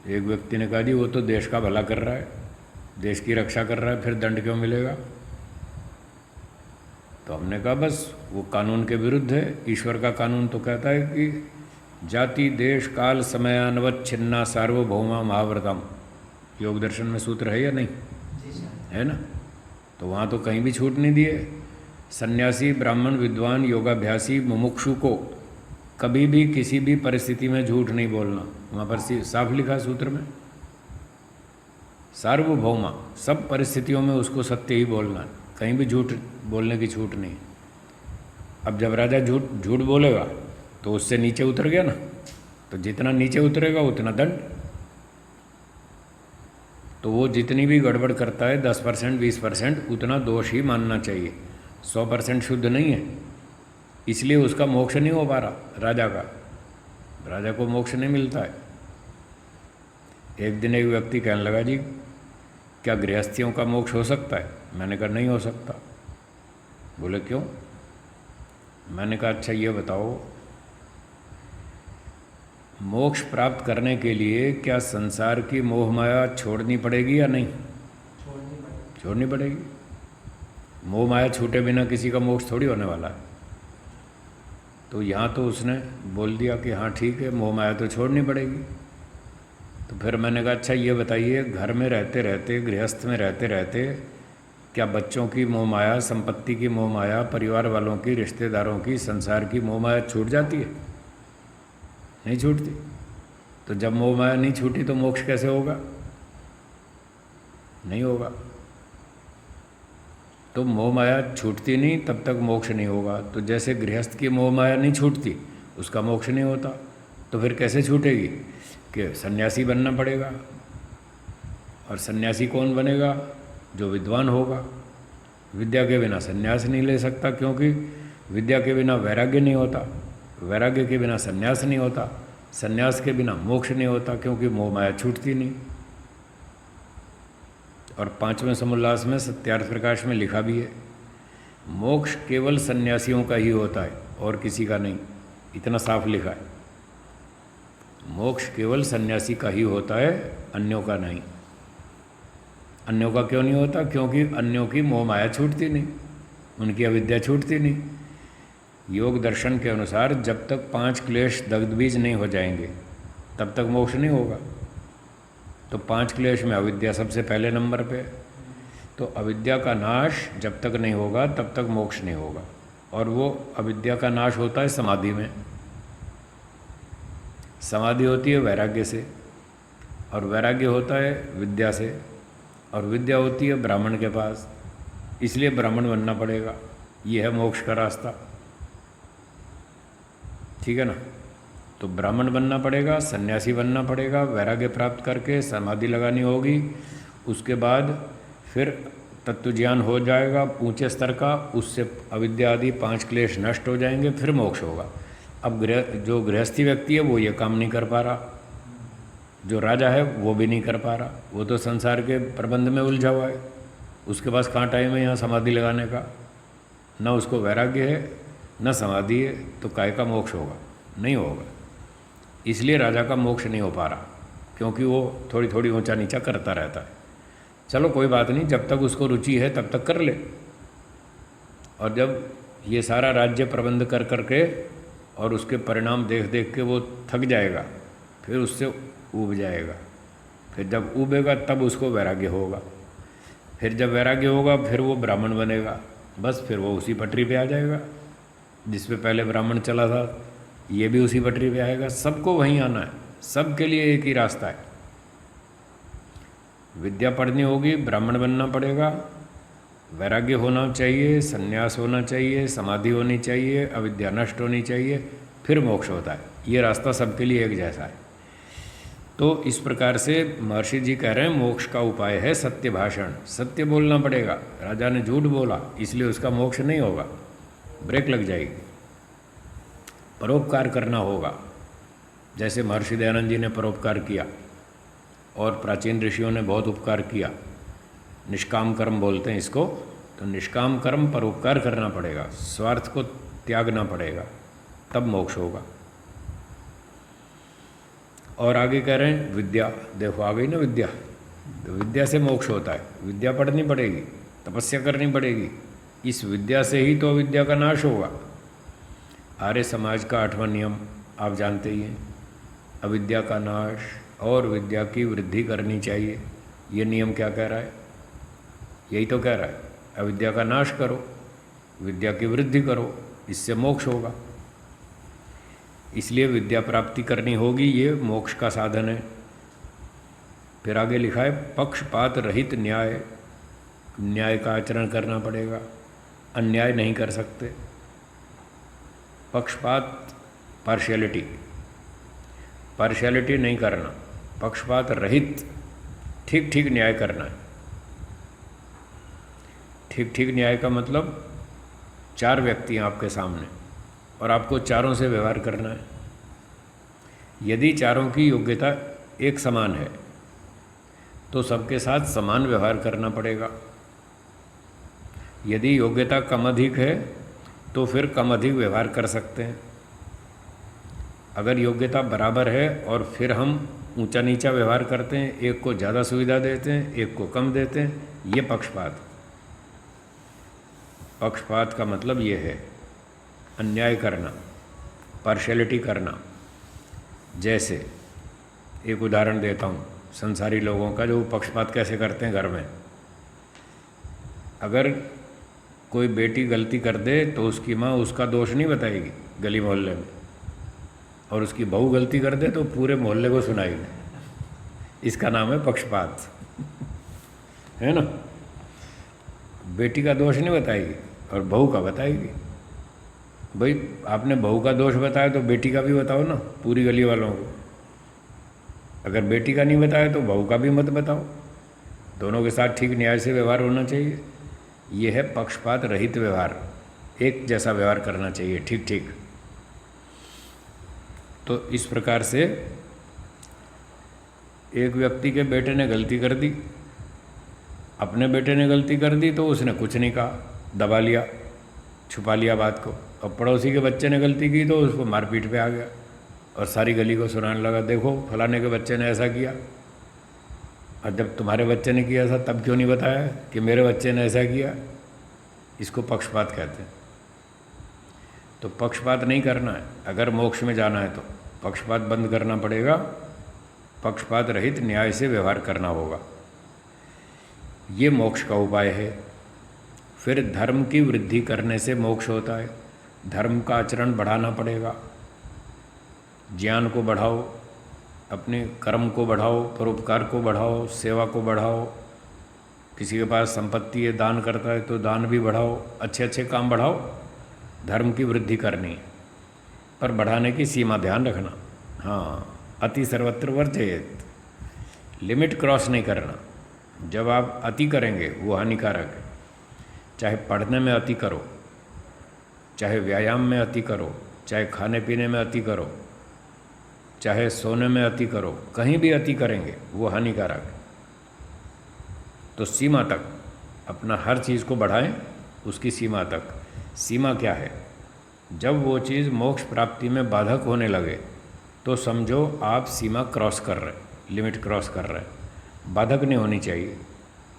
एक व्यक्ति ने कहा जी वो तो देश का भला कर रहा है, देश की रक्षा कर रहा है, फिर दंड क्यों मिलेगा? तो हमने कहा बस वो कानून के विरुद्ध है। ईश्वर का कानून तो कहता है कि जाति देश काल समयानवच्छिन्ना सार्वभौमा महाव्रतम, योग दर्शन में सूत्र है या नहीं है ना? तो वहाँ तो कहीं भी छूट नहीं दिए। सन्यासी, ब्राह्मण, विद्वान, योगाभ्यासी, मुमुक्षु को कभी भी किसी भी परिस्थिति में झूठ नहीं बोलना, वहाँ पर साफ लिखा सूत्र में। सार्वभौमा, सब परिस्थितियों में उसको सत्य ही बोलना है, कहीं भी झूठ बोलने की छूट नहीं। अब जब राजा झूठ बोलेगा तो उससे नीचे उतर गया ना, तो जितना नीचे उतरेगा उतना दंड। तो वो जितनी भी गड़बड़ करता है 10% 20% उतना दोष ही मानना चाहिए, 100% शुद्ध नहीं है। इसलिए उसका मोक्ष नहीं हो पा रहा राजा का, राजा को मोक्ष नहीं मिलता है। एक दिन एक व्यक्ति कहने लगा जी क्या गृहस्थियों का मोक्ष हो सकता है? मैंने कहा नहीं हो सकता। बोले क्यों? मैंने कहा अच्छा ये बताओ, मोक्ष प्राप्त करने के लिए क्या संसार की मोह माया छोड़नी पड़ेगी या नहीं? छोड़नी पड़ेगी। मोह माया छूटे बिना किसी का मोक्ष थोड़ी होने वाला है। तो यहाँ तो उसने बोल दिया कि हाँ ठीक है, मोह माया तो छोड़नी पड़ेगी। तो फिर मैंने कहा अच्छा ये बताइए, घर में रहते रहते, गृहस्थ में रहते रहते, क्या बच्चों की मोह माया, संपत्ति की मोह माया, परिवार वालों की, रिश्तेदारों की, संसार की मोह माया छूट जाती है? नहीं छूटती। तो जब मोह माया नहीं छूटी तो मोक्ष कैसे होगा? नहीं होगा। तो मोह माया छूटती नहीं तब तक मोक्ष नहीं होगा। तो जैसे गृहस्थ की मोह माया नहीं छूटती, उसका मोक्ष नहीं होता, तो फिर कैसे छूटेगी? कि सन्यासी बनना पड़ेगा। और सन्यासी कौन बनेगा? जो विद्वान होगा। विद्या के बिना सन्यास नहीं ले सकता, क्योंकि विद्या के बिना वैराग्य नहीं होता, वैराग्य के बिना सन्यास नहीं होता, सन्यास के बिना मोक्ष नहीं होता, क्योंकि मोह माया छूटती नहीं। और 5वें समुल्लास में सत्यार्थ प्रकाश में लिखा भी है, मोक्ष केवल सन्यासियों का ही होता है और किसी का नहीं। इतना साफ लिखा है, मोक्ष केवल सन्यासी का ही होता है, अन्यों का नहीं। अन्यों का क्यों नहीं होता? क्योंकि अन्यों की मोह माया छूटती नहीं, उनकी अविद्या छूटती नहीं। योग दर्शन के अनुसार जब तक 5 क्लेश दग्ध बीज नहीं हो जाएंगे तब तक मोक्ष नहीं होगा। तो 5 क्लेश में अविद्या सबसे पहले नंबर पे। तो अविद्या का नाश जब तक नहीं होगा तब तक मोक्ष नहीं होगा। और वो अविद्या का नाश होता है समाधि में। समाधि होती है वैराग्य से, और वैराग्य होता है विद्या से, और विद्या होती है ब्राह्मण के पास। इसलिए ब्राह्मण बनना पड़ेगा, ये है मोक्ष का रास्ता। ठीक है ना? तो ब्राह्मण बनना पड़ेगा, सन्यासी बनना पड़ेगा, वैराग्य प्राप्त करके समाधि लगानी होगी। उसके बाद फिर तत्व ज्ञान हो जाएगा ऊंचे स्तर का, उससे अविद्या आदि 5 क्लेश नष्ट हो जाएंगे, फिर मोक्ष होगा। अब जो गृहस्थी व्यक्ति है वो ये काम नहीं कर पा रहा, जो राजा है वो भी नहीं कर पा रहा, वो तो संसार के प्रबंध में उलझा हुआ है। उसके पास कहाँ टाइम है यहाँ समाधि लगाने का? न उसको वैराग्य है न समाधि है, तो काय का मोक्ष होगा? नहीं होगा। इसलिए राजा का मोक्ष नहीं हो पा रहा, क्योंकि वो थोड़ी थोड़ी ऊंचा नीचा करता रहता है। चलो कोई बात नहीं, जब तक उसको रुचि है तब तक कर ले। और जब ये सारा राज्य प्रबंध कर करके और उसके परिणाम देख देख के वो थक जाएगा, फिर उससे ऊब जाएगा। फिर जब ऊबेगा तब उसको वैराग्य होगा। फिर जब वैराग्य होगा फिर वो ब्राह्मण बनेगा। बस फिर वो उसी पटरी पे आ जाएगा जिस पे पहले ब्राह्मण चला था, ये भी उसी पटरी पे आएगा। सबको वहीं आना है, सबके लिए एक ही रास्ता है। विद्या पढ़नी होगी, ब्राह्मण बनना पड़ेगा, वैराग्य होना चाहिए, संन्यास होना चाहिए, समाधि होनी चाहिए, अविद्या नष्ट होनी चाहिए, फिर मोक्ष होता है। ये रास्ता सबके लिए एक जैसा है। तो इस प्रकार से महर्षि जी कह रहे हैं मोक्ष का उपाय है सत्य भाषण। सत्य बोलना पड़ेगा। राजा ने झूठ बोला इसलिए उसका मोक्ष नहीं होगा, ब्रेक लग जाएगी। परोपकार करना होगा, जैसे महर्षि दयानंद जी ने परोपकार किया और प्राचीन ऋषियों ने बहुत उपकार किया। निष्काम कर्म बोलते हैं इसको। तो निष्काम कर्म परोपकार करना पड़ेगा, स्वार्थ को त्यागना पड़ेगा, तब मोक्ष होगा। और आगे कह रहे हैं विद्या। देखो आ गई ना विद्या, तो विद्या से मोक्ष होता है। विद्या पढ़नी पड़ेगी, तपस्या करनी पड़ेगी। इस विद्या से ही तो अविद्या का नाश होगा। आर्य समाज का 8वां नियम आप जानते ही हैं, अविद्या का नाश और विद्या की वृद्धि करनी चाहिए। ये नियम क्या कह रहा है? यही तो कह रहा है, अविद्या का नाश करो, विद्या की वृद्धि करो, इससे मोक्ष होगा। इसलिए विद्या प्राप्ति करनी होगी, ये मोक्ष का साधन है। फिर आगे लिखा है पक्षपात रहित न्याय। न्याय का आचरण करना पड़ेगा, अन्याय नहीं कर सकते। पक्षपात, पार्शियलिटी नहीं करना, पक्षपात रहित ठीक ठीक न्याय करना है। ठीक ठीक न्याय का मतलब 4 व्यक्ति हैं आपके सामने और आपको चारों से व्यवहार करना है। यदि चारों की योग्यता एक समान है तो सबके साथ समान व्यवहार करना पड़ेगा। यदि योग्यता कम अधिक है तो फिर कम अधिक व्यवहार कर सकते हैं। अगर योग्यता बराबर है और फिर हम ऊंचा नीचा व्यवहार करते हैं, एक को ज़्यादा सुविधा देते हैं, एक को कम देते हैं, ये पक्षपात। पक्षपात का मतलब ये है अन्याय करना। पार्शियलिटी करना। जैसे एक उदाहरण देता हूँ संसारी लोगों का, जो पक्षपात कैसे करते हैं घर में। अगर कोई बेटी गलती कर दे तो उसकी माँ उसका दोष नहीं बताएगी गली मोहल्ले में, और उसकी बहू गलती कर दे तो पूरे मोहल्ले को सुनाएगी। इसका नाम है पक्षपात, है ना। बेटी का दोष नहीं बताएगी और बहू का बताएगी। भाई आपने बहू का दोष बताया तो बेटी का भी बताओ ना, पूरी गली वालों को। अगर बेटी का नहीं बताया तो बहू का भी मत बताओ। दोनों के साथ ठीक न्याय से व्यवहार होना चाहिए। ये है पक्षपात रहित व्यवहार, एक जैसा व्यवहार करना चाहिए, ठीक ठीक। तो इस प्रकार से एक व्यक्ति के बेटे ने गलती कर दी, अपने बेटे ने गलती कर दी तो उसने कुछ नहीं कहा, दबा लिया, छुपा लिया बात को। अब पड़ोसी के बच्चे ने गलती की तो उसको मारपीट पे आ गया और सारी गली को सुनाने लगा, देखो फलाने के बच्चे ने ऐसा किया। और जब तुम्हारे बच्चे ने किया था तब क्यों नहीं बताया कि मेरे बच्चे ने ऐसा किया। इसको पक्षपात कहते हैं। तो पक्षपात नहीं करना है। अगर मोक्ष में जाना है तो पक्षपात बंद करना पड़ेगा, पक्षपात रहित न्याय से व्यवहार करना होगा। ये मोक्ष का उपाय है। फिर धर्म की वृद्धि करने से मोक्ष होता है। धर्म का आचरण बढ़ाना पड़ेगा। ज्ञान को बढ़ाओ, अपने कर्म को बढ़ाओ, परोपकार को बढ़ाओ, सेवा को बढ़ाओ। किसी के पास संपत्ति है, दान करता है तो दान भी बढ़ाओ, अच्छे अच्छे काम बढ़ाओ। धर्म की वृद्धि करनी है, पर बढ़ाने की सीमा ध्यान रखना। हाँ, अति सर्वत्र वर्जयेत, लिमिट क्रॉस नहीं करना। जब आप अति करेंगे वो हानिकारक है। चाहे पढ़ने में अति करो, चाहे व्यायाम में अति करो, चाहे खाने पीने में अति करो, चाहे सोने में अति करो, कहीं भी अति करेंगे वो हानिकारक है। तो सीमा तक अपना हर चीज़ को बढ़ाएं, उसकी सीमा तक। सीमा क्या है? जब वो चीज़ मोक्ष प्राप्ति में बाधक होने लगे तो समझो आप सीमा क्रॉस कर रहे, लिमिट क्रॉस कर रहे हैं। बाधक नहीं होनी चाहिए।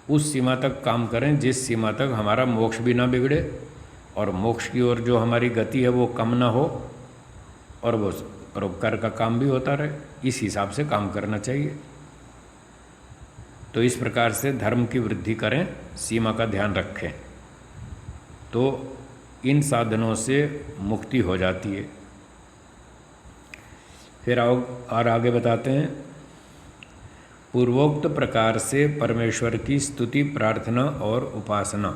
उस सीमा तक काम करें जिस सीमा तक हमारा मोक्ष भी ना बिगड़े और मोक्ष की ओर जो हमारी गति है वो कम ना हो, और वो परोपकार का काम भी होता रहे। इस हिसाब से काम करना चाहिए। तो इस प्रकार से धर्म की वृद्धि करें, सीमा का ध्यान रखें, तो इन साधनों से मुक्ति हो जाती है। फिर आओ और आगे बताते हैं, पूर्वोक्त प्रकार से परमेश्वर की स्तुति, प्रार्थना और उपासना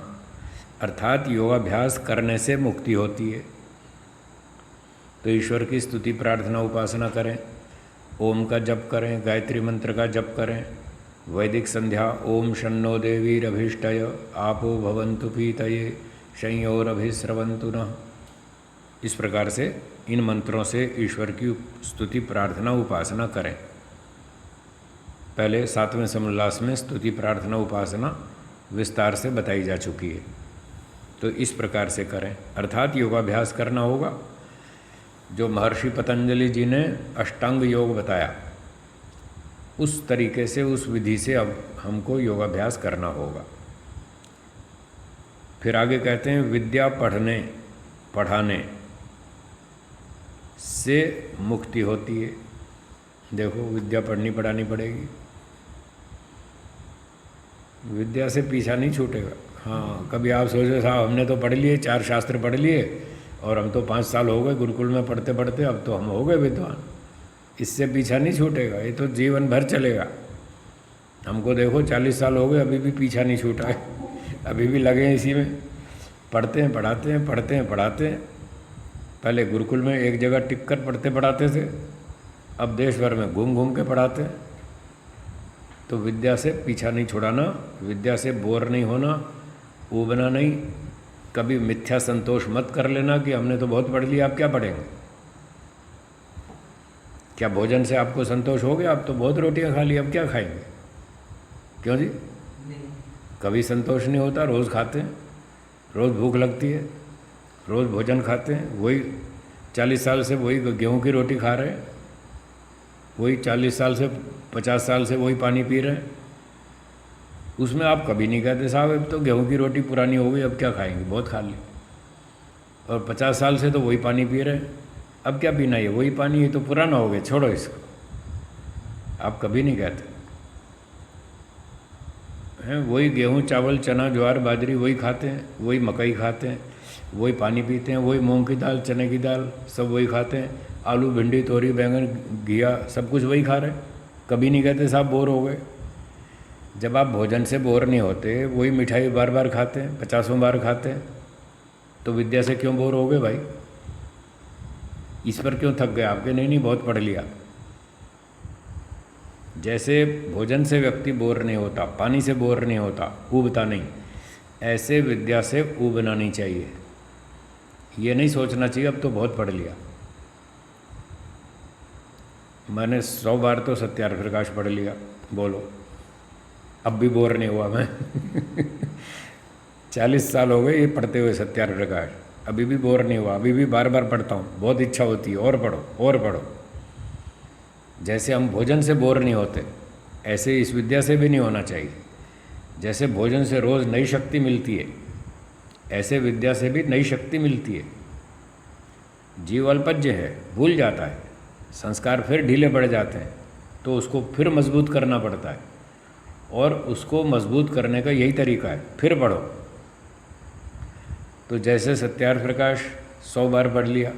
अर्थात योगाभ्यास करने से मुक्ति होती है। तो ईश्वर की स्तुति, प्रार्थना, उपासना करें, ओम का जप करें, गायत्री मंत्र का जप करें, वैदिक संध्या ओम शन्नो देवीरभीष्टय आपो भवन्तु पीतये संयोरभिस्रवन्तु नः। इस प्रकार से इन मंत्रों से ईश्वर की स्तुति, प्रार्थना, उपासना करें। पहले 7वें समोल्लास में स्तुति, प्रार्थना, उपासना विस्तार से बताई जा चुकी है। तो इस प्रकार से करें, अर्थात योगाभ्यास करना होगा। जो महर्षि पतंजलि जी ने अष्टांग योग बताया, उस तरीके से, उस विधि से अब हमको योगाभ्यास करना होगा। फिर आगे कहते हैं, विद्या पढ़ने पढ़ाने से मुक्ति होती है। देखो, विद्या पढ़नी पढ़ानी पड़ेगी, विद्या से पीछा नहीं छूटेगा। हाँ, कभी आप सोचो साहब हमने तो पढ़ लिए, 4 शास्त्र पढ़ लिए और हम तो 5 साल हो गए गुरुकुल में पढ़ते पढ़ते, अब तो हम हो गए विद्वान। इससे पीछा नहीं छूटेगा, ये तो जीवन भर चलेगा। हमको देखो 40 साल हो गए, अभी भी पीछा नहीं छूटा है, अभी भी लगे हैं इसी में, पढ़ते हैं पढ़ाते हैं, पढ़ते हैं पढ़ाते हैं। पहले गुरुकुल में एक जगह टिक कर पढ़ते पढ़ाते थे, अब देश भर में घूम घूम के पढ़ाते हैं। तो विद्या से पीछा नहीं छुड़ाना, विद्या से बोर नहीं होना, ऊबना नहीं। कभी मिथ्या संतोष मत कर लेना कि हमने तो बहुत पढ़ लिया, आप क्या पढ़ेंगे। क्या भोजन से आपको संतोष हो गया? आप तो बहुत रोटियां खा ली, अब क्या खाएंगे? क्यों जी? कभी संतोष नहीं होता, रोज़ खाते हैं, रोज़ भूख लगती है, रोज़ भोजन खाते हैं। वही 40 साल से वही गेहूं की रोटी खा रहे हैं, वही 40 साल से 50 साल से वही पानी पी रहे हैं। उसमें आप कभी नहीं कहते साहब अब तो गेहूं की रोटी पुरानी हो गई, अब क्या खाएंगे, बहुत खा ली। और 50 साल से तो वही पानी पी रहे हैं, अब क्या पीना, ये वही पानी, ये तो पुराना हो गया, छोड़ो इसको। आप कभी नहीं कहते हैं, वही गेहूँ चावल चना ज्वार बाजरी वही खाते हैं, वही मकई खाते हैं, वही पानी पीते हैं, वही मूंग की दाल चने की दाल सब वही खाते हैं, आलू भिंडी तोरी बैंगन घिया सब कुछ वही खा रहे हैं। कभी नहीं कहते साहब बोर हो गए। जब आप भोजन से बोर नहीं होते, वही मिठाई बार बार खाते हैं, 50 बार खाते हैं, तो विद्या से क्यों बोर हो गए भाई? इस पर क्यों थक गए आपके? नहीं नहीं बहुत पढ़ लिया। जैसे भोजन से व्यक्ति बोर नहीं होता, पानी से बोर नहीं होता, ऊबता नहीं, ऐसे विद्या से ऊबना नहीं चाहिए। ये नहीं सोचना चाहिए अब तो बहुत पढ़ लिया। मैंने 100 बार तो सत्यार्थ प्रकाश पढ़ लिया, बोलो अब भी बोर नहीं हुआ मैं 40 साल हो गए ये पढ़ते हुए सत्यार्थ प्रकाश, अभी भी बोर नहीं हुआ, अभी भी बार बार पढ़ता हूँ, बहुत इच्छा होती है और पढ़ो और पढ़ो। जैसे हम भोजन से बोर नहीं होते, ऐसे इस विद्या से भी नहीं होना चाहिए। जैसे भोजन से रोज़ नई शक्ति मिलती है, ऐसे विद्या से भी नई शक्ति मिलती है। जीव अल्पज्य है, भूल जाता है, संस्कार फिर ढीले पड़ जाते हैं, तो उसको फिर मजबूत करना पड़ता है, और उसको मजबूत करने का यही तरीका है, फिर पढ़ो। तो जैसे सत्यार्थ प्रकाश 100 बार पढ़ लिया,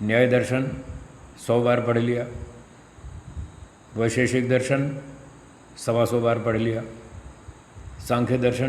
न्याय दर्शन 100 बार पढ़ लिया, वैशेषिक दर्शन 125 बार पढ़ लिया, सांख्य दर्शन